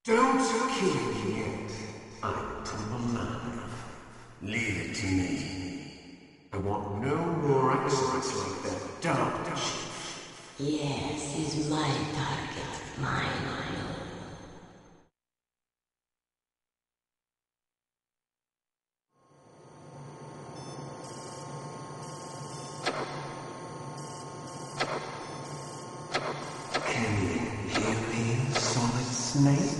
Don't kill me yet. I'm alive. Leave it to me. I want no more accidents like that dark chief. Yes, he's my target. Mine alone. Can you hear me, Solid Snake?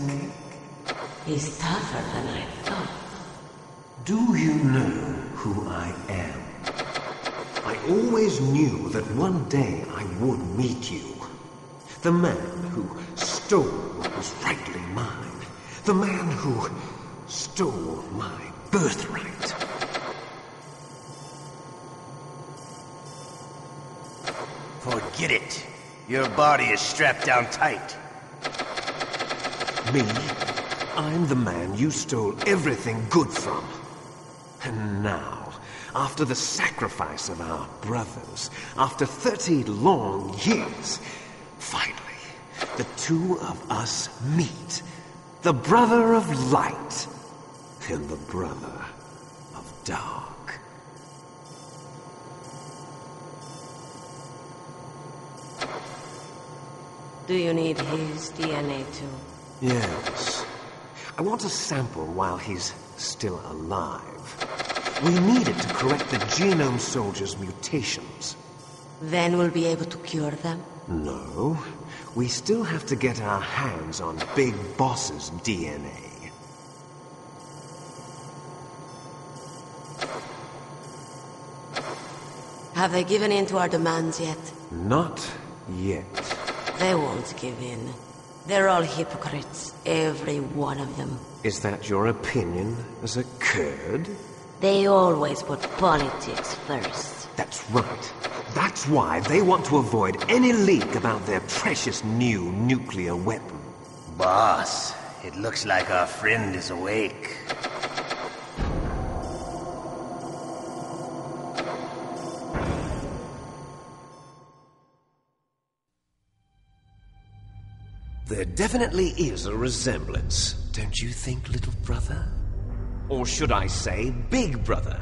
He's tougher than I thought. Do you know who I am? I always knew that one day I would meet you. The man who stole what was rightly mine. The man who stole my birthright. Forget it. Your body is strapped down tight. Me? I'm the man you stole everything good from. And now, after the sacrifice of our brothers, after 30 long years, finally, the two of us meet. The brother of light and the brother of dark. Do you need his DNA too? Yes. I want a sample while he's still alive. We need it to correct the genome soldier's mutations. Then we'll be able to cure them? No. We still have to get our hands on Big Boss's DNA. Have they given in to our demands yet? Not yet. They won't give in. They're all hypocrites, every one of them. Is that your opinion as a Kurd? They always put politics first. That's right. That's why they want to avoid any leak about their precious new nuclear weapon. Boss, it looks like our friend is awake. There definitely is a resemblance, don't you think, little brother? Or should I say, big brother?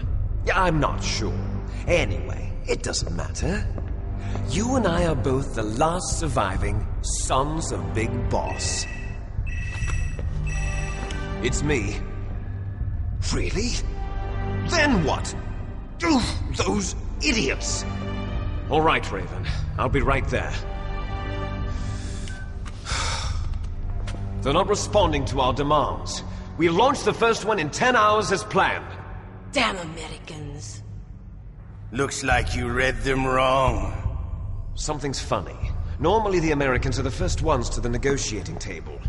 I'm not sure. Anyway, it doesn't matter. You and I are both the last surviving sons of Big Boss. It's me. Really? Then what? Those idiots! All right, Raven. I'll be right there. They're not responding to our demands. We launched the first one in 10 hours as planned. Damn Americans. Looks like you read them wrong. Something's funny. Normally the Americans are the first ones to the negotiating table.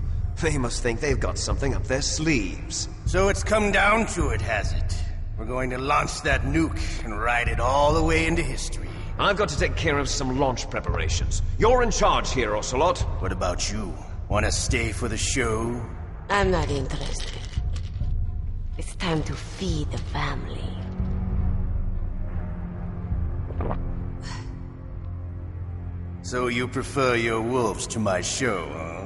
They must think they've got something up their sleeves. So it's come down to it, has it? We're going to launch that nuke and ride it all the way into history. I've got to take care of some launch preparations. You're in charge here, Ocelot. What about you? Want to stay for the show? I'm not interested. It's time to feed the family. So you prefer your wolves to my show, huh?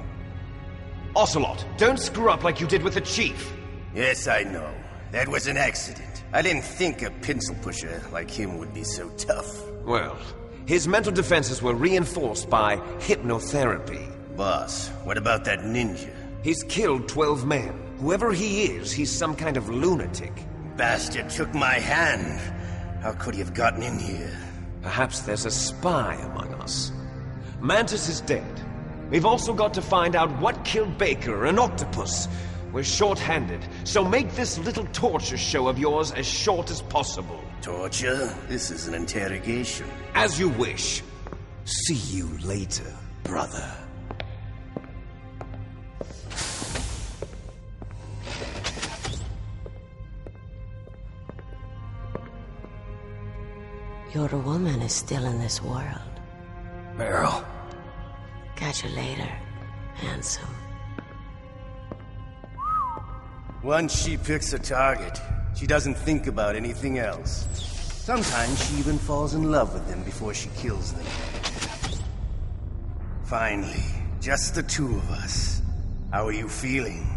Ocelot, don't screw up like you did with the chief. Yes, I know. That was an accident. I didn't think a pencil pusher like him would be so tough. Well, his mental defenses were reinforced by hypnotherapy. Boss, what about that ninja? He's killed 12 men. Whoever he is, he's some kind of lunatic. Bastard took my hand. How could he have gotten in here? Perhaps there's a spy among us. Mantis is dead. We've also got to find out what killed Baker and Octopus. We're short-handed, so make this little torture show of yours as short as possible. Torture? This is an interrogation. As you wish. See you later, brother. Your woman is still in this world. Meryl. Catch you later, handsome. Once she picks a target, she doesn't think about anything else. Sometimes she even falls in love with them before she kills them. Finally, just the two of us. How are you feeling?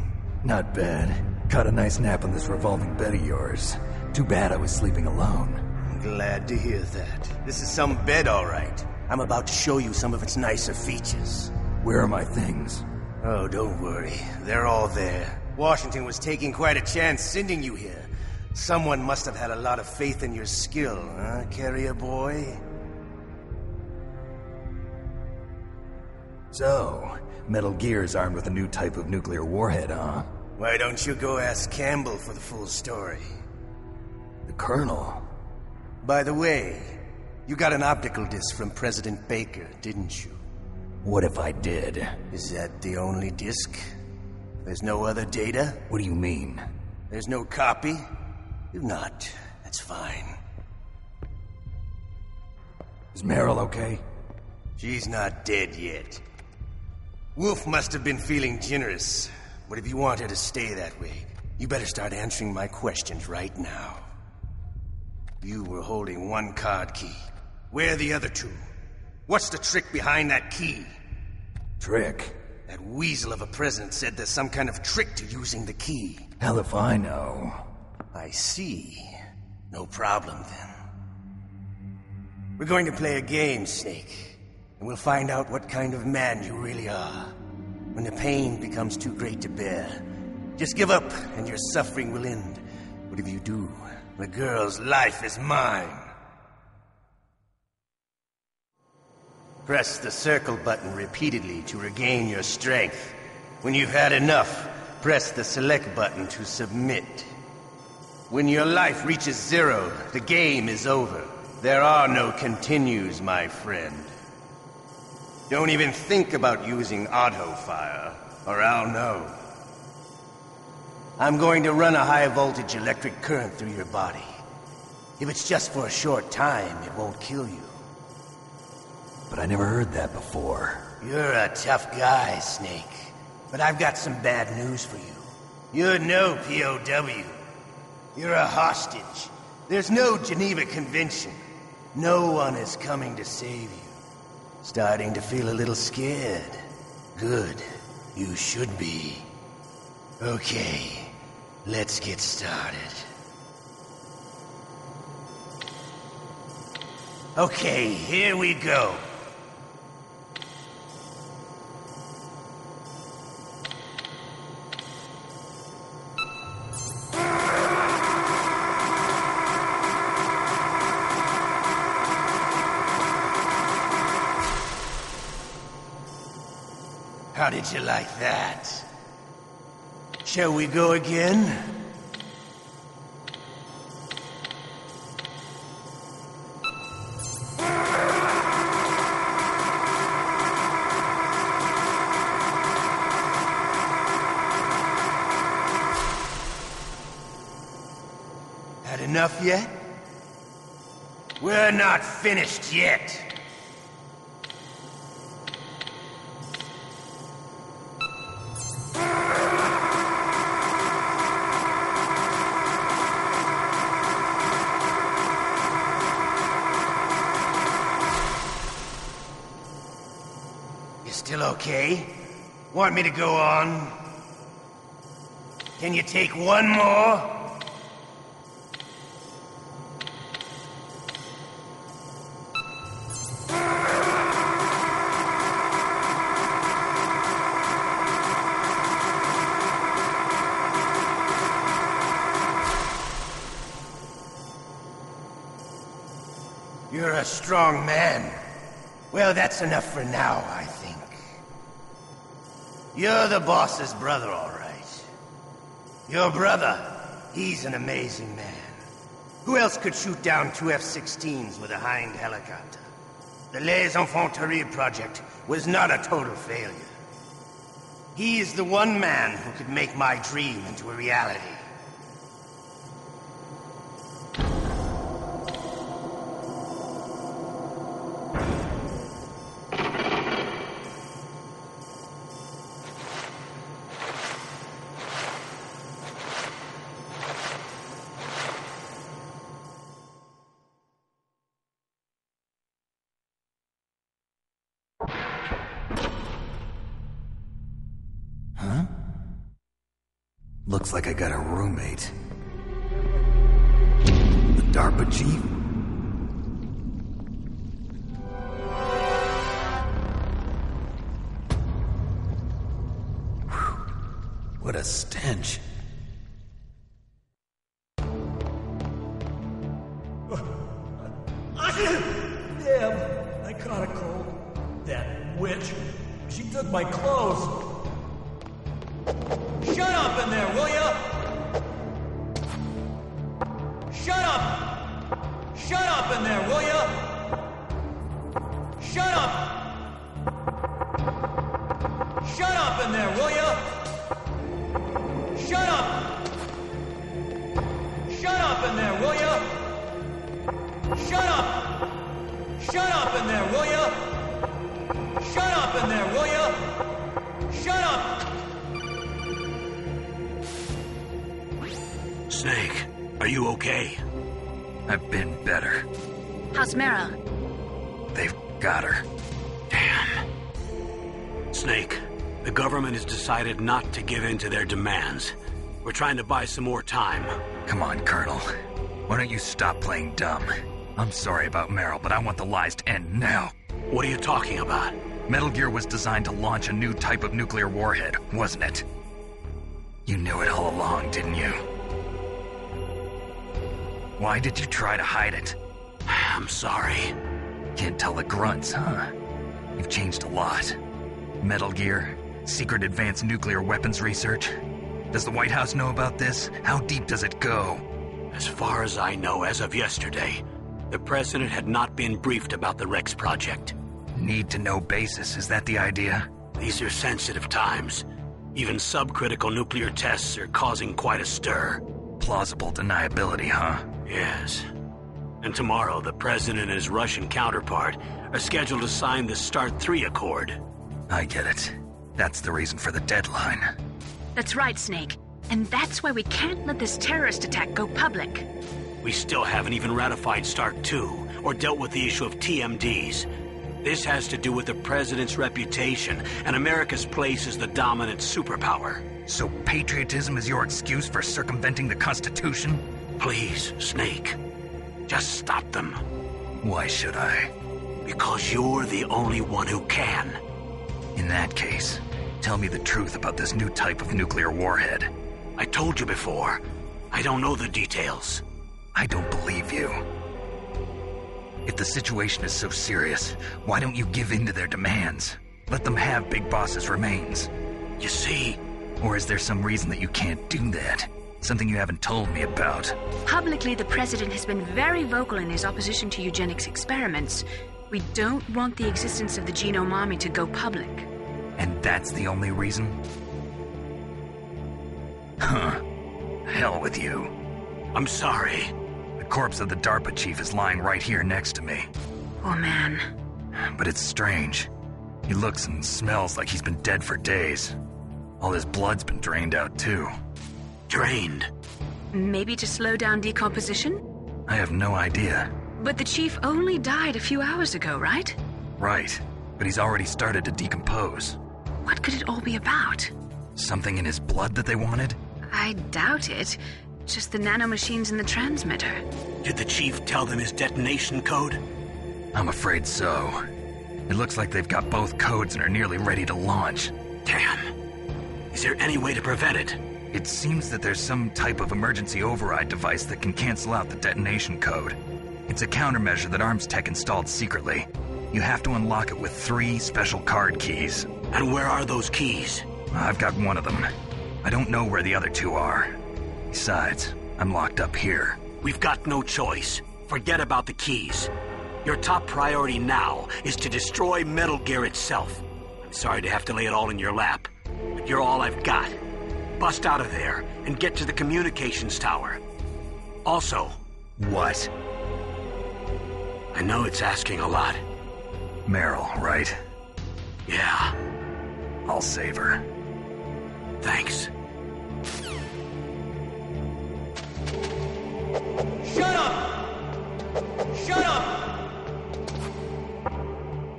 Not bad. Caught a nice nap on this revolving bed of yours. Too bad I was sleeping alone. I'm glad to hear that. This is some bed, all right. I'm about to show you some of its nicer features. Where are my things? Oh, don't worry. They're all there. Washington was taking quite a chance sending you here. Someone must have had a lot of faith in your skill, huh, carrier boy? So, Metal Gear's armed with a new type of nuclear warhead, huh? Why don't you go ask Campbell for the full story? The Colonel? By the way, you got an optical disc from President Baker, didn't you? What if I did? Is that the only disc? There's no other data? What do you mean? There's no copy? If not, that's fine. Is Meryl okay? She's not dead yet. Wolf must have been feeling generous. But if you want her to stay that way, you better start answering my questions right now. You were holding one card key. Where are the other two? What's the trick behind that key? Trick? That weasel of a president said there's some kind of trick to using the key. Hell if I know. I see. No problem, then. We're going to play a game, Snake. And we'll find out what kind of man you really are. When the pain becomes too great to bear, just give up and your suffering will end. But if you do, the girl's life is mine. Press the circle button repeatedly to regain your strength. When you've had enough, press the select button to submit. When your life reaches 0, the game is over. There are no continues, my friend. Don't even think about using auto fire, or I'll know. I'm going to run a high-voltage electric current through your body. If it's just for a short time, it won't kill you. But I never heard that before. You're a tough guy, Snake. But I've got some bad news for you. You're no POW. You're a hostage. There's no Geneva Convention. No one is coming to save you. Starting to feel a little scared. Good. You should be. Okay, let's get started. Okay, here we go. How did you like that? Shall we go again? Had enough yet? We're not finished yet. Still okay? Want me to go on? Can you take one more? You're a strong man. Well, that's enough for now, I think. You're the boss's brother, all right. Your brother, he's an amazing man. Who else could shoot down 2 F-16s with a Hind helicopter? The Les Infanteries project was not a total failure. He is the one man who could make my dream into a reality. Huh? Looks like I got a roommate. The DARPA chief? Whew. What a stench. Damn, I caught a cold. That witch. She took my clothes. Shut up in there, will ya? Shut up! Shut up in there, will ya? Shut up! Shut up in there, will ya? Shut up! Shut up in there, will ya? Shut up! Shut up in there, will ya? Shut up in there, will ya? Shut up! Snake, are you okay? I've been better. How's Meryl? They've got her. Damn. Snake, the government has decided not to give in to their demands. We're trying to buy some more time. Come on, Colonel. Why don't you stop playing dumb? I'm sorry about Meryl, but I want the lies to end now. What are you talking about? Metal Gear was designed to launch a new type of nuclear warhead, wasn't it? You knew it all along, didn't you? Why did you try to hide it? I'm sorry. Can't tell the grunts, huh? You've changed a lot. Metal Gear, secret advanced nuclear weapons research. Does the White House know about this? How deep does it go? As far as I know, as of yesterday, the president had not been briefed about the Rex project. Need-to-know basis, is that the idea? These are sensitive times. Even subcritical nuclear tests are causing quite a stir. Plausible deniability, huh? Yes. And tomorrow, the president and his Russian counterpart are scheduled to sign the START 3 Accord. I get it. That's the reason for the deadline. That's right, Snake. And that's why we can't let this terrorist attack go public. We still haven't even ratified START 2 or dealt with the issue of TMDs. This has to do with the president's reputation and America's place as the dominant superpower. So patriotism is your excuse for circumventing the Constitution? Please, Snake. Just stop them. Why should I? Because you're the only one who can. In that case, tell me the truth about this new type of nuclear warhead. I told you before. I don't know the details. I don't believe you. If the situation is so serious, why don't you give in to their demands? Let them have Big Boss's remains. You see... Or is there some reason that you can't do that? Something you haven't told me about? Publicly, the president has been very vocal in his opposition to eugenics experiments. We don't want the existence of the genome army to go public. And that's the only reason? Huh. Hell with you. I'm sorry. The corpse of the DARPA chief is lying right here next to me. Oh, man. But it's strange. He looks and smells like he's been dead for days. All his blood's been drained out, too. Drained? Maybe to slow down decomposition? I have no idea. But the chief only died a few hours ago, right? Right. But he's already started to decompose. What could it all be about? Something in his blood that they wanted? I doubt it. Just the nanomachines in the transmitter. Did the chief tell them his detonation code? I'm afraid so. It looks like they've got both codes and are nearly ready to launch. Damn. Is there any way to prevent it? It seems that there's some type of emergency override device that can cancel out the detonation code. It's a countermeasure that Arms Tech installed secretly. You have to unlock it with 3 special card keys. And where are those keys? I've got one of them. I don't know where the other 2 are. Besides, I'm locked up here. We've got no choice. Forget about the keys. Your top priority now is to destroy Metal Gear itself. I'm sorry to have to lay it all in your lap, but you're all I've got. Bust out of there and get to the communications tower. Also... What? I know it's asking a lot. Meryl, right? Yeah. I'll save her. Thanks. Shut up! Shut up!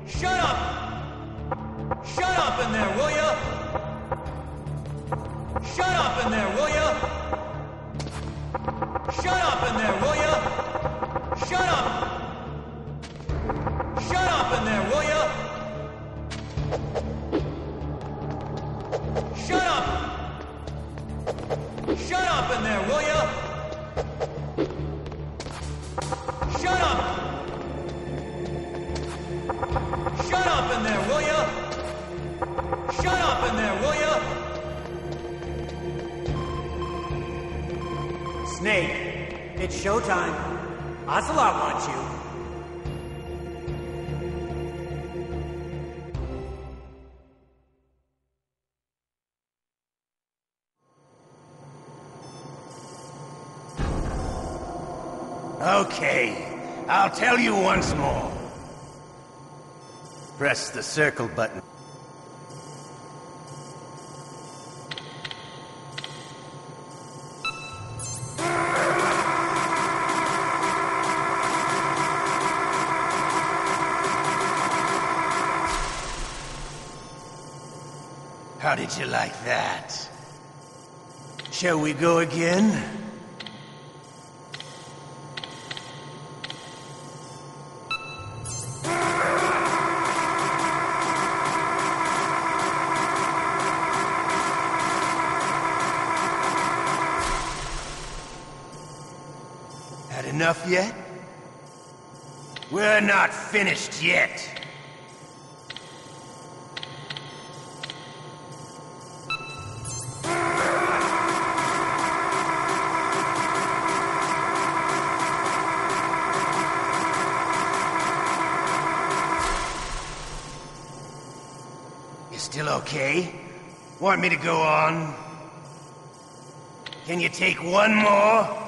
Shut up! Shut up in there, will ya? Shut up! Shut up in there, will ya? Shut up! Shut up in there, will ya? Shut up in there, will ya? Snake, it's showtime. Ocelot wants you. Okay, I'll tell you once more. Press the circle button. How did you like that? Shall we go again? Had enough yet? We're not finished yet. You still okay? Want me to go on? Can you take one more?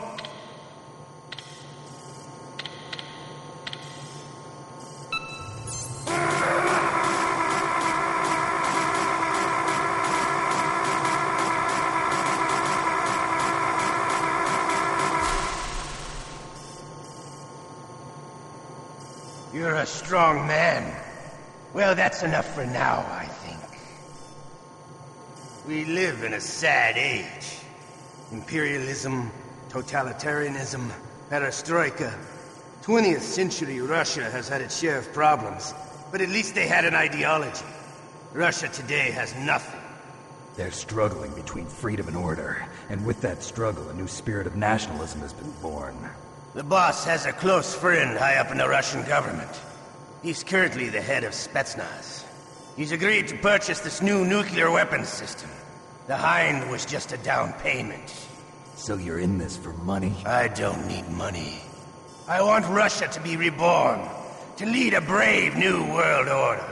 You're a strong man. Well, that's enough for now, I think. We live in a sad age. Imperialism, totalitarianism, perestroika. 20th century Russia has had its share of problems, but at least they had an ideology. Russia today has nothing. They're struggling between freedom and order, and with that struggle, a new spirit of nationalism has been born. The boss has a close friend high up in the Russian government. He's currently the head of Spetsnaz. He's agreed to purchase this new nuclear weapons system. The Hind was just a down payment. So you're in this for money? I don't need money. I want Russia to be reborn, to lead a brave new world order.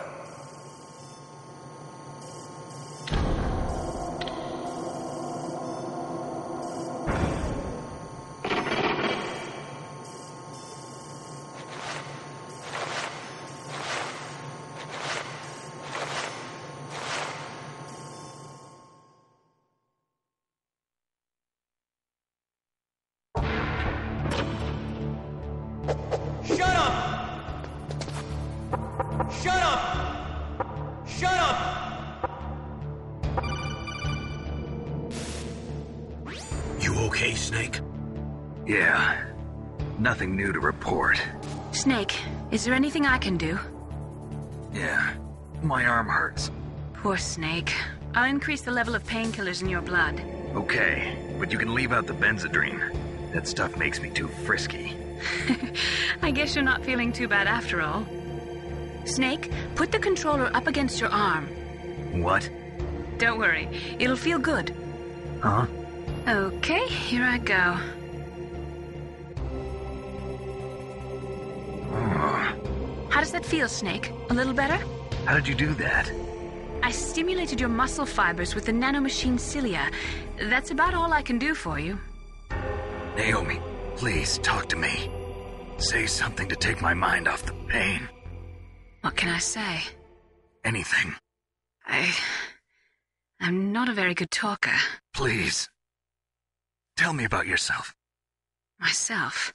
Shut up! Shut up! Shut up! You okay, Snake? Yeah. Nothing new to report. Snake, is there anything I can do? Yeah. My arm hurts. Poor Snake. I'll increase the level of painkillers in your blood. Okay, but you can leave out the Benzedrine. That stuff makes me too frisky. I guess you're not feeling too bad after all. Snake, put the controller up against your arm. What? Don't worry, it'll feel good. Huh? Okay, here I go. How does that feel, Snake? A little better? How did you do that? I stimulated your muscle fibers with the nanomachine cilia. That's about all I can do for you. Naomi, please talk to me. Say something to take my mind off the pain. What can I say? Anything. I'm not a very good talker. Please. Tell me about yourself. Myself?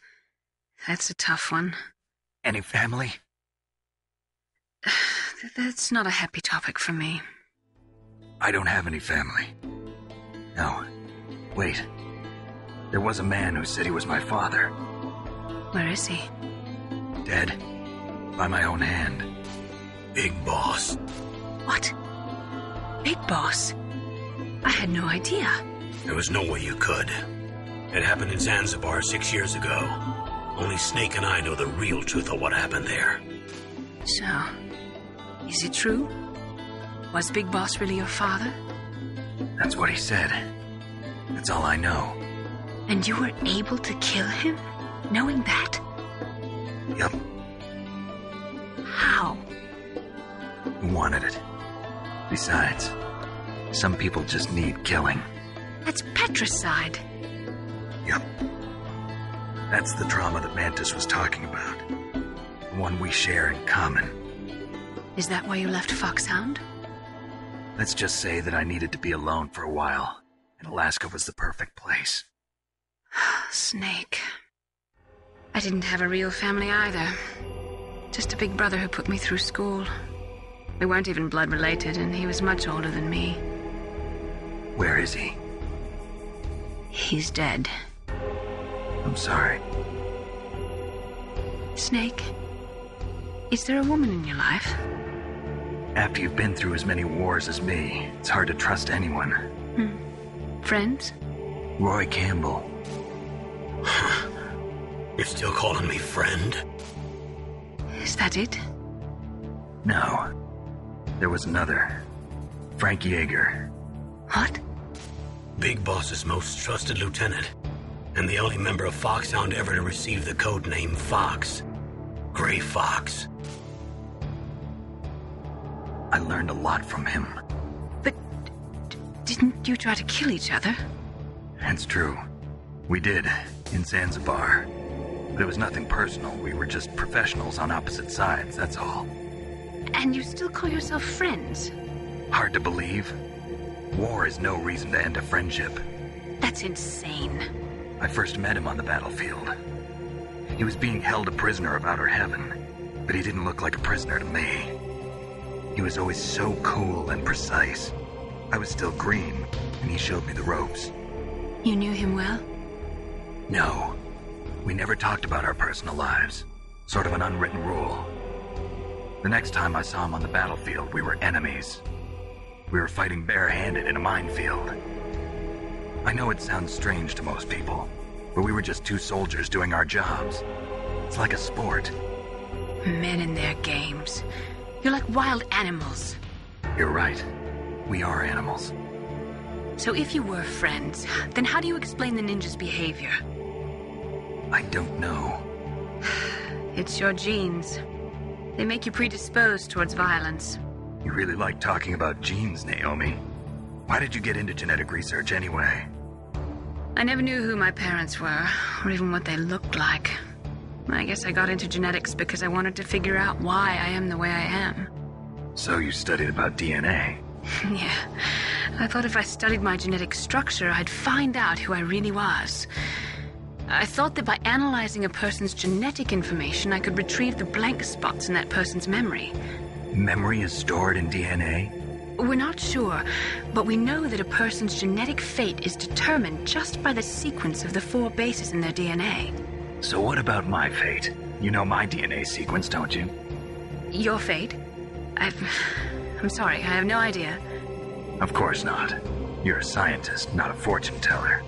That's a tough one. Any family? That's not a happy topic for me. I don't have any family. No. Wait. There was a man who said he was my father. Where is he? Dead. By my own hand. Big Boss. What? Big Boss? I had no idea. There was no way you could. It happened in Zanzibar 6 years ago. Only Snake and I know the real truth of what happened there. So, is it true? Was Big Boss really your father? That's what he said. That's all I know. And you were able to kill him, knowing that? Yup. How? He wanted it. Besides, some people just need killing. That's patricide. Yup. That's the trauma that Mantis was talking about. The one we share in common. Is that why you left FOX-HOUND? Let's just say that I needed to be alone for a while, and Alaska was the perfect place. Snake. I didn't have a real family either. Just a big brother who put me through school. We weren't even blood related, and he was much older than me. Where is he? He's dead. I'm sorry. Snake, is there a woman in your life? After you've been through as many wars as me, it's hard to trust anyone. Friends? Roy Campbell. You're still calling me friend? Is that it? No. There was another. Frank Yeager. What? Big Boss's most trusted lieutenant, and the only member of FOX-HOUND ever to receive the code name Fox. Gray Fox. I learned a lot from him. But didn't you try to kill each other? That's true. We did, in Zanzibar. But it was nothing personal. We were just professionals on opposite sides, that's all. And you still call yourself friends? Hard to believe. War is no reason to end a friendship. That's insane. I first met him on the battlefield. He was being held a prisoner of outer heaven, but he didn't look like a prisoner to me. He was always so cool and precise. I was still green, and he showed me the ropes. You knew him well? No. We never talked about our personal lives. Sort of an unwritten rule. The next time I saw him on the battlefield, we were enemies. We were fighting barehanded in a minefield. I know it sounds strange to most people, but we were just two soldiers doing our jobs. It's like a sport. Men and their games. You're like wild animals. You're right. We are animals. So if you were friends, then how do you explain the ninja's behavior? I don't know. It's your genes. They make you predisposed towards violence. You really like talking about genes, Naomi. Why did you get into genetic research anyway? I never knew who my parents were, or even what they looked like. I guess I got into genetics because I wanted to figure out why I am the way I am. So you studied about DNA? Yeah. I thought if I studied my genetic structure, I'd find out who I really was. I thought that by analyzing a person's genetic information, I could retrieve the blank spots in that person's memory. Memory is stored in DNA? We're not sure, but we know that a person's genetic fate is determined just by the sequence of the 4 bases in their DNA. So what about my fate? You know my DNA sequence, don't you? Your fate? I'm sorry, I have no idea. Of course not. You're a scientist, not a fortune teller.